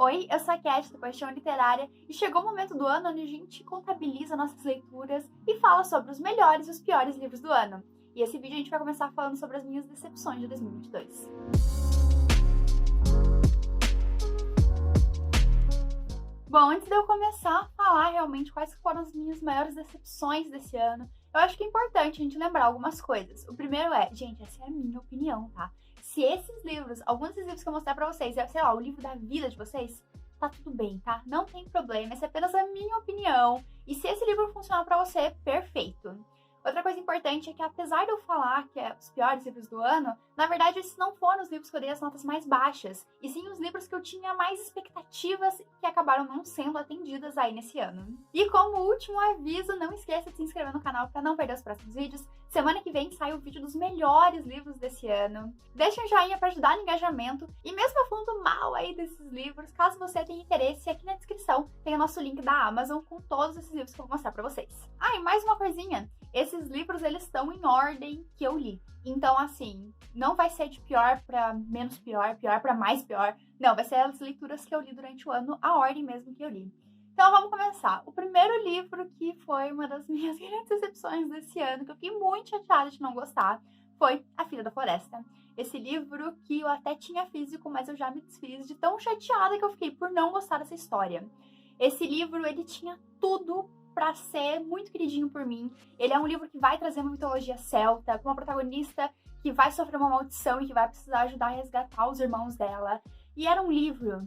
Oi, eu sou a Cat, do Paixão Literária, e chegou o momento do ano onde a gente contabiliza nossas leituras e fala sobre os melhores e os piores livros do ano. E esse vídeo a gente vai começar falando sobre as minhas decepções de 2022. Bom, antes de eu começar a falar realmente quais foram as minhas maiores decepções desse ano, eu acho que é importante a gente lembrar algumas coisas. O primeiro é, gente, essa é a minha opinião, tá? Se esses livros, alguns desses livros que eu mostrar pra vocês, é, sei lá, o livro da vida de vocês, tá tudo bem, tá? Não tem problema, essa é apenas a minha opinião. E se esse livro funcionar pra você, perfeito. Outra coisa importante é que, apesar de eu falar que é os piores livros do ano, na verdade esses não foram os livros que eu dei as notas mais baixas, e sim os livros que eu tinha mais expectativas que acabaram não sendo atendidas aí nesse ano. E como último aviso, não esqueça de se inscrever no canal para não perder os próximos vídeos. Semana que vem sai o vídeo dos melhores livros desse ano. Deixe um joinha para ajudar no engajamento, e mesmo eu falando mal aí desses livros, caso você tenha interesse, aqui na descrição tem o nosso link da Amazon com todos esses livros que eu vou mostrar para vocês. Ah, e mais uma coisinha. Esses livros, eles estão em ordem que eu li. Então, assim, não vai ser de pior pra menos pior, pior pra mais pior. Não, vai ser as leituras que eu li durante o ano, a ordem mesmo que eu li. Então, vamos começar. O primeiro livro que foi uma das minhas grandes decepções desse ano, que eu fiquei muito chateada de não gostar, foi A Filha da Floresta. Esse livro que eu até tinha físico, mas eu já me desfiz de tão chateada que eu fiquei por não gostar dessa história. Esse livro, ele tinha tudo pra ser muito queridinho por mim. Ele é um livro que vai trazer uma mitologia celta, com uma protagonista que vai sofrer uma maldição e que vai precisar ajudar a resgatar os irmãos dela. E era um livro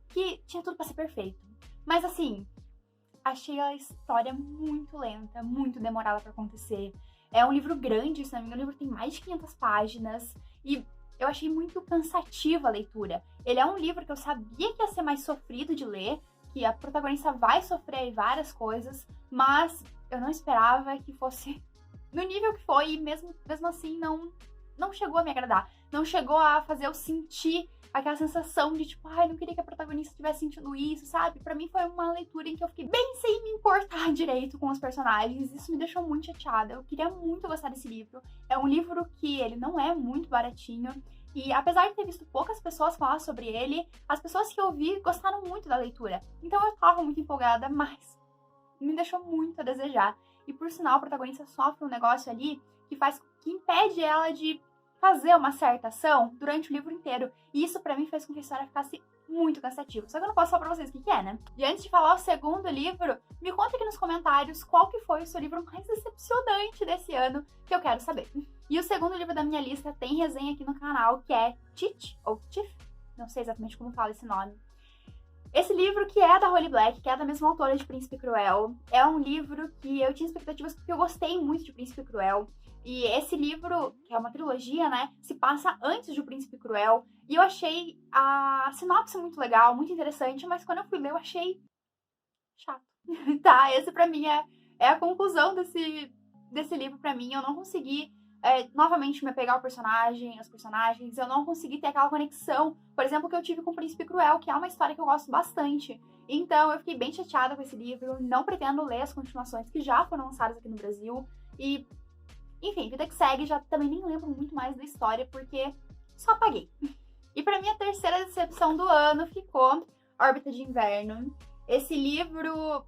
que tinha tudo pra ser perfeito. Mas assim, achei a história muito lenta, muito demorada pra acontecer. É um livro grande, se não me engano, o livro tem mais de 500 páginas e eu achei muito cansativa a leitura. Ele é um livro que eu sabia que ia ser mais sofrido de ler, que a protagonista vai sofrer várias coisas, mas eu não esperava que fosse no nível que foi, e mesmo assim não chegou a me agradar. Não chegou a fazer eu sentir aquela sensação de tipo, ai, não queria que a protagonista estivesse sentindo isso, sabe? Pra mim foi uma leitura em que eu fiquei bem sem me importar direito com os personagens. Isso me deixou muito chateada. Eu queria muito gostar desse livro. É um livro que ele não é muito baratinho. E apesar de ter visto poucas pessoas falar sobre ele, as pessoas que eu vi gostaram muito da leitura. Então eu tava muito empolgada, mas me deixou muito a desejar. E por sinal, a protagonista sofre um negócio ali que impede ela de fazer uma certa ação durante o livro inteiro. E isso pra mim fez com que a história ficasse muito cansativa. Só que eu não posso falar pra vocês o que é, né? E antes de falar o segundo livro, me conta aqui nos comentários qual que foi o seu livro mais decepcionante desse ano, que eu quero saber. E o segundo livro da minha lista tem resenha aqui no canal, que é Teach, ou Tiff, não sei exatamente como fala esse nome. Esse livro, que é da Holly Black, que é da mesma autora de Príncipe Cruel, é um livro que eu tinha expectativas porque eu gostei muito de Príncipe Cruel. E esse livro, que é uma trilogia, né, se passa antes de O Príncipe Cruel. E eu achei a sinopse muito legal, muito interessante, mas quando eu fui ler eu achei chato. Tá, esse pra mim é a conclusão desse livro pra mim. Eu não consegui novamente me apegar ao personagem, aos personagens. Eu não consegui ter aquela conexão, por exemplo, que eu tive com O Príncipe Cruel, que é uma história que eu gosto bastante. Então eu fiquei bem chateada com esse livro. Não pretendo ler as continuações que já foram lançadas aqui no Brasil. E enfim, vida que segue, já também nem lembro muito mais da história, porque só apaguei. E pra minha terceira decepção do ano ficou Órbita de Inverno. Esse livro,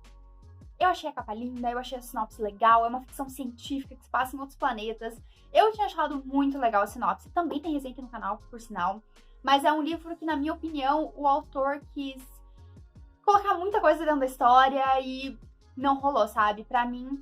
eu achei a capa linda, eu achei a sinopse legal, é uma ficção científica que se passa em outros planetas. Eu tinha achado muito legal a sinopse, também tem resenha aqui no canal, por sinal. Mas é um livro que, na minha opinião, o autor quis colocar muita coisa dentro da história e não rolou, sabe? Pra mim,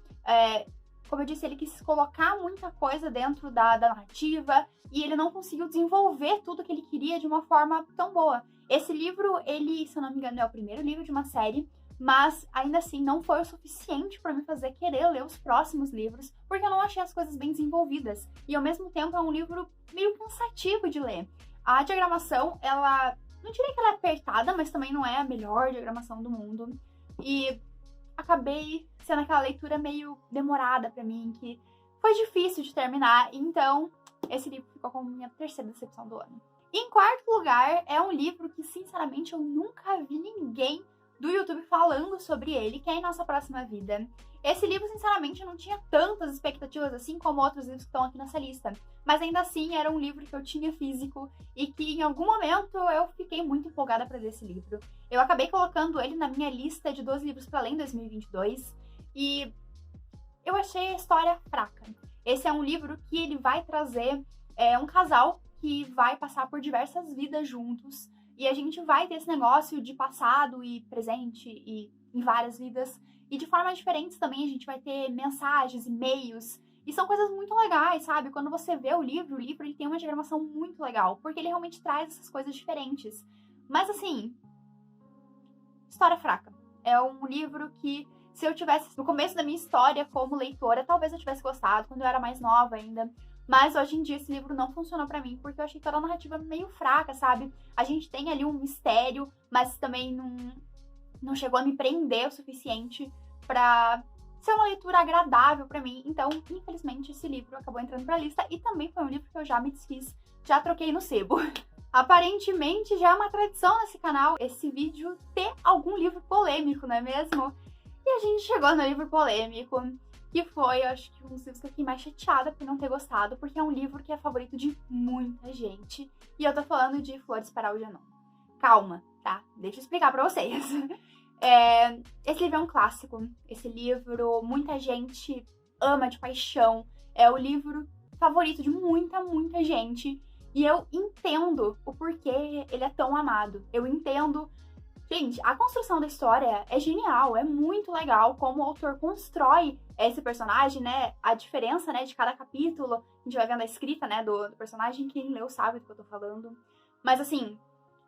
como eu disse, ele quis colocar muita coisa dentro da narrativa e ele não conseguiu desenvolver tudo que ele queria de uma forma tão boa. Esse livro, ele, se eu não me engano, é o primeiro livro de uma série, mas ainda assim não foi o suficiente para me fazer querer ler os próximos livros, porque eu não achei as coisas bem desenvolvidas. E ao mesmo tempo é um livro meio cansativo de ler. A diagramação, ela, não diria que ela é apertada, mas também não é a melhor diagramação do mundo. E acabei sendo aquela leitura meio demorada pra mim, que foi difícil de terminar, então esse livro ficou como minha terceira decepção do ano. Em quarto lugar, é um livro que, sinceramente, eu nunca vi ninguém do YouTube falando sobre ele, que é Em Nossa Próxima Vida. Esse livro, sinceramente, não tinha tantas expectativas assim como outros livros que estão aqui nessa lista. Mas ainda assim, era um livro que eu tinha físico e que em algum momento eu fiquei muito empolgada para ler esse livro. Eu acabei colocando ele na minha lista de 12 livros para ler em 2022 e eu achei a história fraca. Esse é um livro que ele vai trazer um casal que vai passar por diversas vidas juntos e a gente vai ter esse negócio de passado e presente e em várias vidas. E de formas diferentes também a gente vai ter mensagens, e-mails. E são coisas muito legais, sabe? Quando você vê o livro ele tem uma diagramação muito legal. Porque ele realmente traz essas coisas diferentes. Mas assim, história fraca. É um livro que, se eu tivesse no começo da minha história como leitora, talvez eu tivesse gostado, quando eu era mais nova ainda. Mas hoje em dia esse livro não funcionou pra mim, porque eu achei toda a narrativa meio fraca, sabe? A gente tem ali um mistério, mas também não chegou a me prender o suficiente pra ser uma leitura agradável pra mim. Então, infelizmente, esse livro acabou entrando pra lista e também foi um livro que eu já me desfiz, já troquei no sebo. Aparentemente, já é uma tradição nesse canal esse vídeo ter algum livro polêmico, não é mesmo? E a gente chegou no livro polêmico, que foi, eu acho que um dos livros que eu fiquei mais chateada por não ter gostado, porque é um livro que é favorito de muita gente. E eu tô falando de Flores para Algernon. Calma, tá? Deixa eu explicar pra vocês. Esse livro é um clássico. Esse livro muita gente ama de paixão. É o livro favorito de muita gente. E eu entendo o porquê ele é tão amado. Eu entendo. Gente, a construção da história é genial. É muito legal como o autor constrói esse personagem, né? A diferença, né, de cada capítulo. A gente vai vendo a escrita, né, do personagem. Quem leu sabe do que eu tô falando. Mas assim,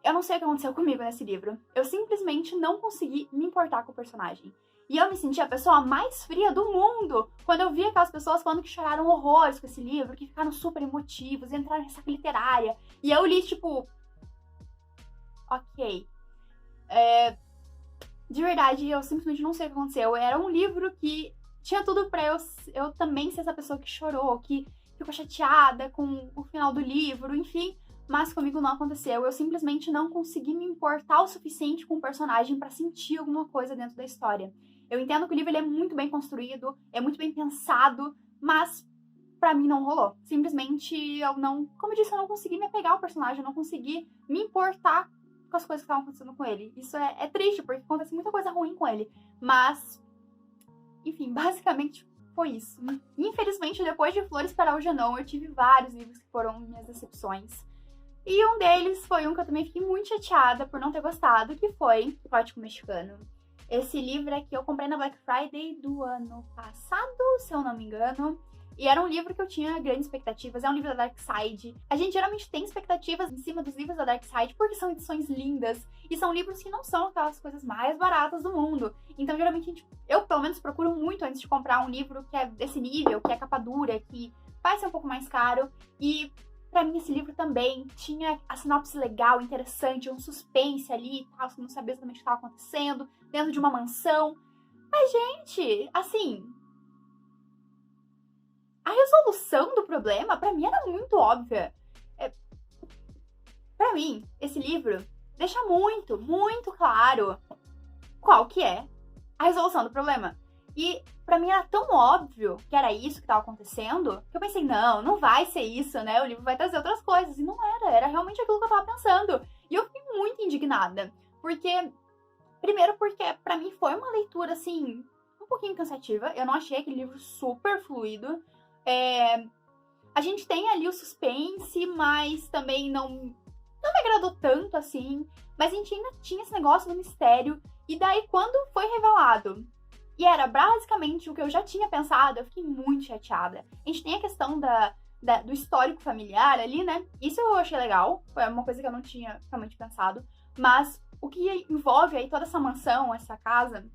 eu não sei o que aconteceu comigo nesse livro. Eu simplesmente não consegui me importar com o personagem. E eu me senti a pessoa mais fria do mundo quando eu vi aquelas pessoas falando que choraram horrores com esse livro, que ficaram super emotivos, entraram em ressaca literária. E eu li, tipo... Ok. De verdade, eu simplesmente não sei o que aconteceu. Era um livro que tinha tudo pra eu também ser essa pessoa que chorou, que ficou chateada com o final do livro, enfim... Mas comigo não aconteceu. Eu simplesmente não consegui me importar o suficiente com o personagem pra sentir alguma coisa dentro da história. Eu entendo que o livro ele é muito bem construído, é muito bem pensado, mas pra mim não rolou. Simplesmente eu não... Como eu disse, eu não consegui me apegar ao personagem, eu não consegui me importar com as coisas que estavam acontecendo com ele. Isso é triste, porque acontece muita coisa ruim com ele. Mas, enfim, basicamente foi isso. Infelizmente, depois de Flores para Algernon, eu tive vários livros que foram minhas decepções. E um deles foi um que eu também fiquei muito chateada por não ter gostado, que foi Gótico Mexicano. Esse livro aqui eu comprei na Black Friday do ano passado, se eu não me engano. E era um livro que eu tinha grandes expectativas, é um livro da Dark Side. A gente geralmente tem expectativas em cima dos livros da Dark Side porque são edições lindas. E são livros que não são aquelas coisas mais baratas do mundo. Então geralmente eu pelo menos procuro muito antes de comprar um livro que é desse nível, que é capa dura, que vai ser um pouco mais caro. E... pra mim, esse livro também tinha a sinopse legal, interessante, um suspense ali e tal, você não sabia exatamente o que estava acontecendo, dentro de uma mansão. Mas, gente, assim... a resolução do problema, pra mim, era muito óbvia. Pra mim, esse livro deixa muito claro qual que é a resolução do problema. E pra mim era tão óbvio que era isso que estava acontecendo, que eu pensei, não vai ser isso, né? O livro vai trazer outras coisas. E não era realmente aquilo que eu tava pensando. E eu fiquei muito indignada. Primeiro porque pra mim foi uma leitura, assim, um pouquinho cansativa. Eu não achei aquele livro super fluido. A gente tem ali o suspense, mas também não me agradou tanto, assim. Mas a gente ainda tinha esse negócio do mistério. E daí, quando foi revelado... e era basicamente o que eu já tinha pensado, eu fiquei muito chateada. A gente tem a questão do histórico familiar ali, né? Isso eu achei legal, foi uma coisa que eu não tinha realmente pensado. Mas o que envolve aí toda essa mansão, essa casa,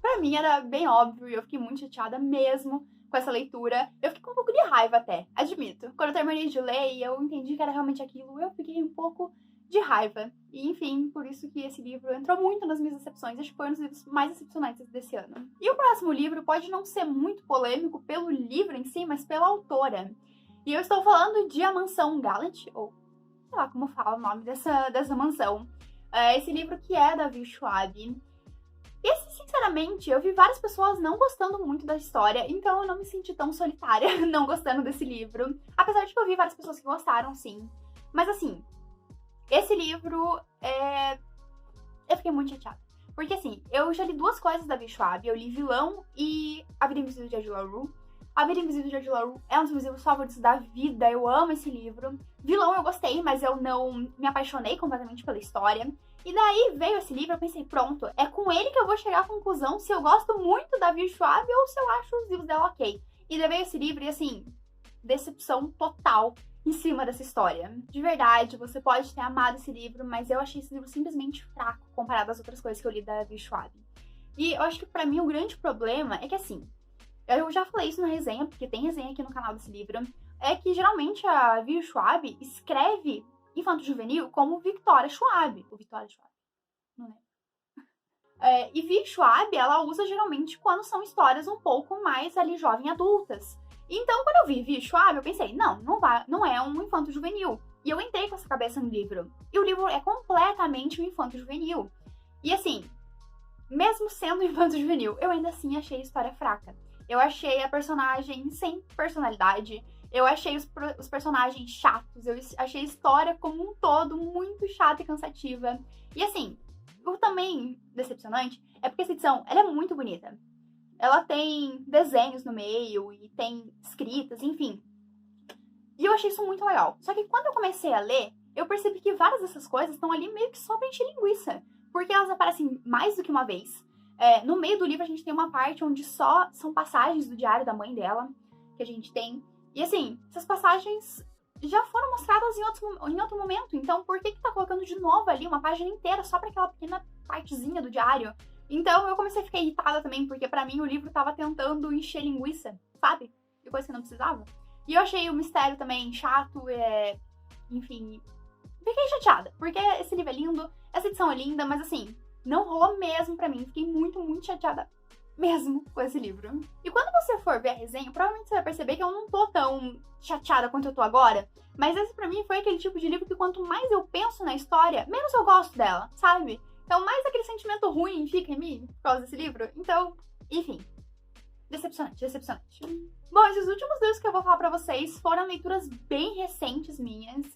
pra mim era bem óbvio e eu fiquei muito chateada mesmo com essa leitura. Eu fiquei com um pouco de raiva até, admito. Quando eu terminei de ler e eu entendi que era realmente aquilo, eu fiquei um pouco... de raiva. E, enfim, por isso que esse livro entrou muito nas minhas decepções. Acho que foi um dos livros mais decepcionantes desse ano. E o próximo livro pode não ser muito polêmico pelo livro em si, mas pela autora. E eu estou falando de A Mansão Gallant, ou sei lá como fala o nome dessa mansão. Esse livro que é da Vil Schwab. Esse, sinceramente, eu vi várias pessoas não gostando muito da história, então eu não me senti tão solitária não gostando desse livro. Apesar de que eu vi várias pessoas que gostaram, sim. Mas assim, esse livro, eu fiquei muito chateada. Porque assim, eu já li duas coisas da Vil Schwab. Eu li Vilão e A Vida Invisível de Ed La Rue. A Vida Invisível de Ed La Rue é um dos meus livros favoritos da vida. Eu amo esse livro. Vilão eu gostei, mas eu não me apaixonei completamente pela história. E daí veio esse livro, eu pensei, pronto, é com ele que eu vou chegar à conclusão se eu gosto muito da Vil Schwab ou se eu acho os livros dela ok. E daí veio esse livro e assim, decepção total em cima dessa história. De verdade, você pode ter amado esse livro, mas eu achei esse livro simplesmente fraco comparado às outras coisas que eu li da Vil Schwab. E eu acho que pra mim o grande problema é que assim, eu já falei isso na resenha, porque tem resenha aqui no canal desse livro, é que geralmente a Vil Schwab escreve infanto-juvenil como Victoria Schwab. Ou Victoria Schwab, não lembro. E Vil Schwab, ela usa geralmente quando são histórias um pouco mais ali jovem adultas. Então, quando eu vi Vil Schwab, eu pensei, não é um infanto-juvenil. E eu entrei com essa cabeça no livro. E o livro é completamente um infanto-juvenil. E assim, mesmo sendo um infanto-juvenil, eu ainda assim achei a história fraca. Eu achei a personagem sem personalidade. Eu achei os personagens chatos. Eu achei a história como um todo muito chata e cansativa. E assim, o também decepcionante é porque essa edição, ela é muito bonita. Ela tem desenhos no meio e tem escritas, enfim. E eu achei isso muito legal. Só que quando eu comecei a ler, eu percebi que várias dessas coisas estão ali meio que só pra encher linguiça. Porque elas aparecem mais do que uma vez. No meio do livro a gente tem uma parte onde só são passagens do diário da mãe dela, que a gente tem. E assim, essas passagens já foram mostradas em outro momento. Então por que tá colocando de novo ali uma página inteira só pra aquela pequena partezinha do diário? Então eu comecei a ficar irritada também, porque pra mim o livro tava tentando encher linguiça, sabe? De coisa que não precisava. E eu achei o mistério também chato, enfim. Fiquei chateada, porque esse livro é lindo, essa edição é linda, mas assim, não rolou mesmo pra mim. Fiquei muito, muito chateada mesmo com esse livro. E quando você for ver a resenha, provavelmente você vai perceber que eu não tô tão chateada quanto eu tô agora. Mas esse pra mim foi aquele tipo de livro que quanto mais eu penso na história, menos eu gosto dela, sabe? Então mais aquele sentimento ruim fica em mim por causa desse livro. Então, enfim, decepcionante, decepcionante. Bom, esses últimos livros que eu vou falar pra vocês foram leituras bem recentes minhas.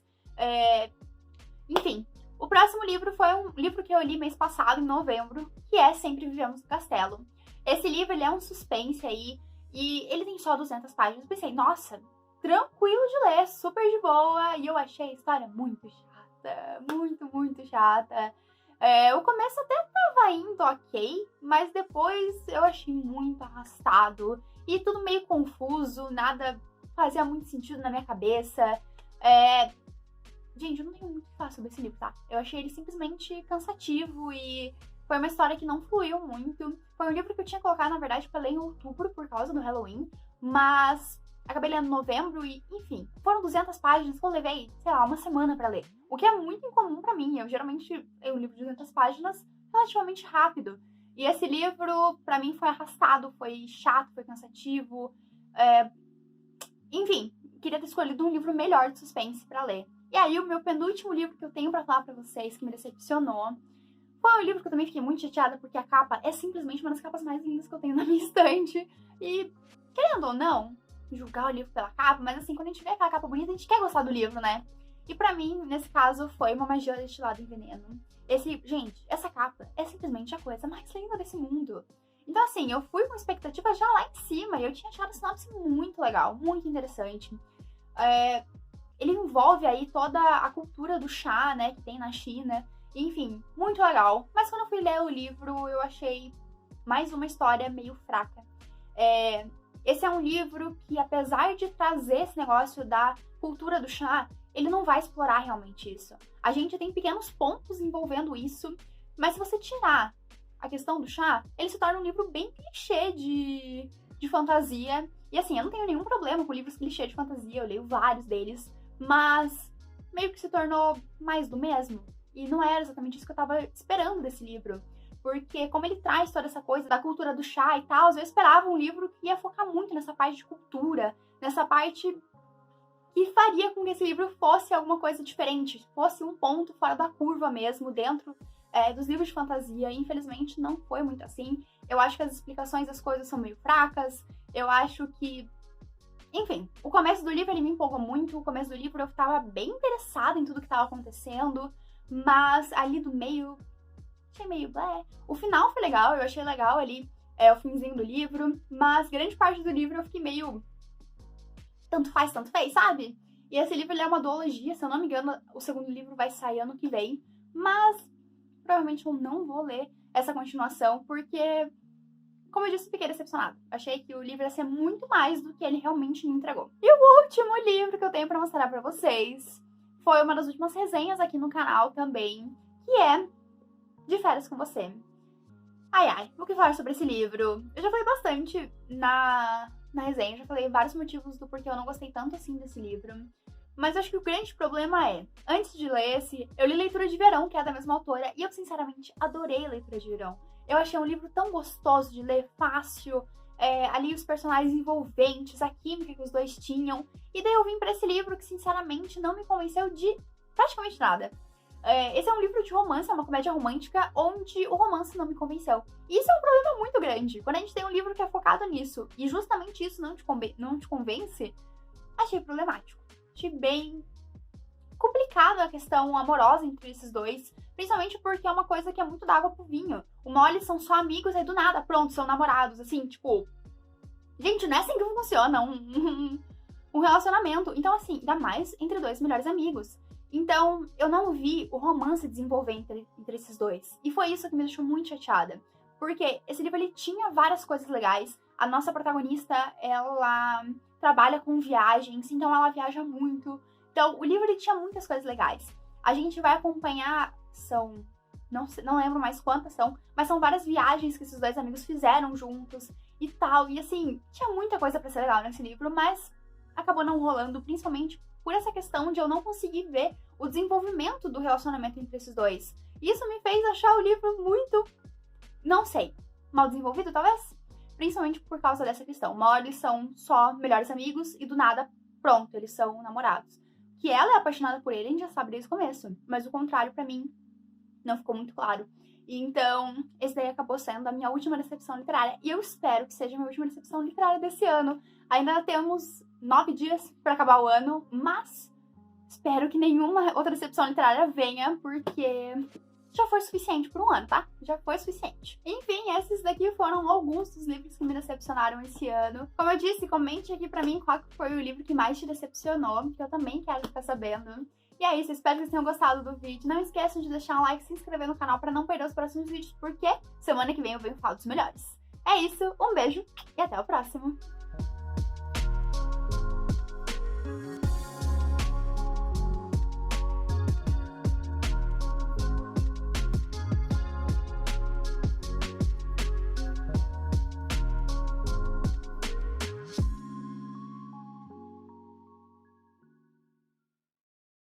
Enfim, o próximo livro foi um livro que eu li mês passado, em novembro, que é Sempre Vivemos no Castelo. Esse livro, ele é um suspense aí, e ele tem só 200 páginas. Eu pensei, nossa, tranquilo de ler, super de boa, e eu achei a história muito chata, muito, muito chata. O começo até tava indo ok, mas depois eu achei muito arrastado, e tudo meio confuso, nada fazia muito sentido na minha cabeça. Gente, eu não tenho muito o que falar sobre esse livro, tá? Eu achei ele simplesmente cansativo e foi uma história que não fluiu muito. Foi um livro que eu tinha colocado, na verdade, pra ler em outubro por causa do Halloween, mas acabei lendo em novembro e, enfim, foram 200 páginas que eu levei, sei lá, uma semana pra ler. O que é muito incomum pra mim. Eu geralmente leio um livro de 200 páginas relativamente rápido. E esse livro, pra mim, foi arrastado, foi chato, foi cansativo. Enfim, queria ter escolhido um livro melhor de suspense pra ler. E aí, o meu penúltimo livro que eu tenho pra falar pra vocês, que me decepcionou, foi um livro que eu também fiquei muito chateada, porque a capa é simplesmente uma das capas mais lindas que eu tenho na minha estante. E, querendo ou não, julgar o livro pela capa, mas assim, quando a gente vê aquela capa bonita, a gente quer gostar do livro, né? E pra mim, nesse caso, foi Uma Magia Destilada em Veneno. Gente, essa capa é simplesmente a coisa mais linda desse mundo. Então assim, eu fui com expectativa já lá em cima, e eu tinha achado a sinopse muito legal, muito interessante. Ele envolve aí toda a cultura do chá, né, que tem na China. Enfim, muito legal. Mas quando eu fui ler o livro, eu achei mais uma história meio fraca. Esse é um livro que, apesar de trazer esse negócio da cultura do chá, ele não vai explorar realmente isso. A gente tem pequenos pontos envolvendo isso, mas se você tirar a questão do chá, ele se torna um livro bem clichê de fantasia. E assim, eu não tenho nenhum problema com livros clichê de fantasia, eu leio vários deles, mas meio que se tornou mais do mesmo. E não era exatamente isso que eu tava esperando desse livro. Porque como ele traz toda essa coisa da cultura do chá e tal, eu esperava um livro que ia focar muito nessa parte de cultura, nessa parte que faria com que esse livro fosse alguma coisa diferente, fosse um ponto fora da curva mesmo, dentro dos livros de fantasia. Infelizmente não foi muito assim. Eu acho que as explicações das coisas são meio fracas, eu acho que... Enfim, o começo do livro ele me empolgou muito, o começo do livro eu tava bem interessada em tudo que tava acontecendo, mas ali do meio, achei meio blé. O final foi legal, eu achei legal ali o finzinho do livro, mas grande parte do livro eu fiquei meio... tanto faz, tanto fez, sabe? E esse livro ele é uma duologia, se eu não me engano, o segundo livro vai sair ano que vem, mas provavelmente eu não vou ler essa continuação, porque... Como eu disse, fiquei decepcionada. Achei que o livro ia ser muito mais do que ele realmente me entregou. E o último livro que eu tenho pra mostrar pra vocês foi uma das últimas resenhas aqui no canal também, que é De Férias com Você. Ai, ai, o que falar sobre esse livro? Eu já falei bastante na resenha, já falei vários motivos do porquê eu não gostei tanto assim desse livro. Mas eu acho que o grande problema é, antes de ler esse, eu li Leitura de Verão, que é da mesma autora, e eu sinceramente adorei Leitura de Verão. Eu achei um livro tão gostoso de ler, fácil, ali os personagens envolventes, a química que os dois tinham. E daí eu vim pra esse livro que, sinceramente, não me convenceu de praticamente nada. Esse é um livro de romance, é uma comédia romântica, onde o romance não me convenceu. E isso é um problema muito grande. Quando a gente tem um livro que é focado nisso, e justamente isso não te convence, achei problemático. Achei bem complicado a questão amorosa entre esses dois, principalmente porque é uma coisa que é muito da água pro vinho. O Molly são só amigos, aí do nada, pronto, são namorados, assim, tipo... Gente, não é assim que funciona um relacionamento. Então, assim, ainda mais entre dois melhores amigos. Então, eu não vi o romance desenvolver entre esses dois. E foi isso que me deixou muito chateada. Porque esse livro, ele tinha várias coisas legais. A nossa protagonista, ela trabalha com viagens, então ela viaja muito. Então, o livro ele tinha muitas coisas legais. A gente vai acompanhar, não lembro mais quantas são, mas são várias viagens que esses dois amigos fizeram juntos e tal. E assim, tinha muita coisa pra ser legal nesse livro, mas acabou não rolando, principalmente por essa questão de eu não conseguir ver o desenvolvimento do relacionamento entre esses dois. Isso me fez achar o livro muito, não sei, mal desenvolvido talvez? Principalmente por causa dessa questão. Uma hora eles são só melhores amigos e do nada, pronto, eles são namorados. Que ela é apaixonada por ele, a gente já sabe desde o começo. Mas o contrário, pra mim, não ficou muito claro. E então, esse daí acabou sendo a minha última decepção literária. E eu espero que seja a minha última decepção literária desse ano. Ainda temos 9 dias pra acabar o ano, mas espero que nenhuma outra decepção literária venha, porque já foi suficiente por um ano, tá? Já foi suficiente. Enfim, esses daqui foram alguns dos livros que me decepcionaram esse ano. Como eu disse, comente aqui pra mim qual foi o livro que mais te decepcionou, que eu também quero ficar sabendo. E é isso, espero que vocês tenham gostado do vídeo. Não esqueçam de deixar um like e se inscrever no canal pra não perder os próximos vídeos, porque semana que vem eu venho falar dos melhores. É isso, um beijo e até o próximo!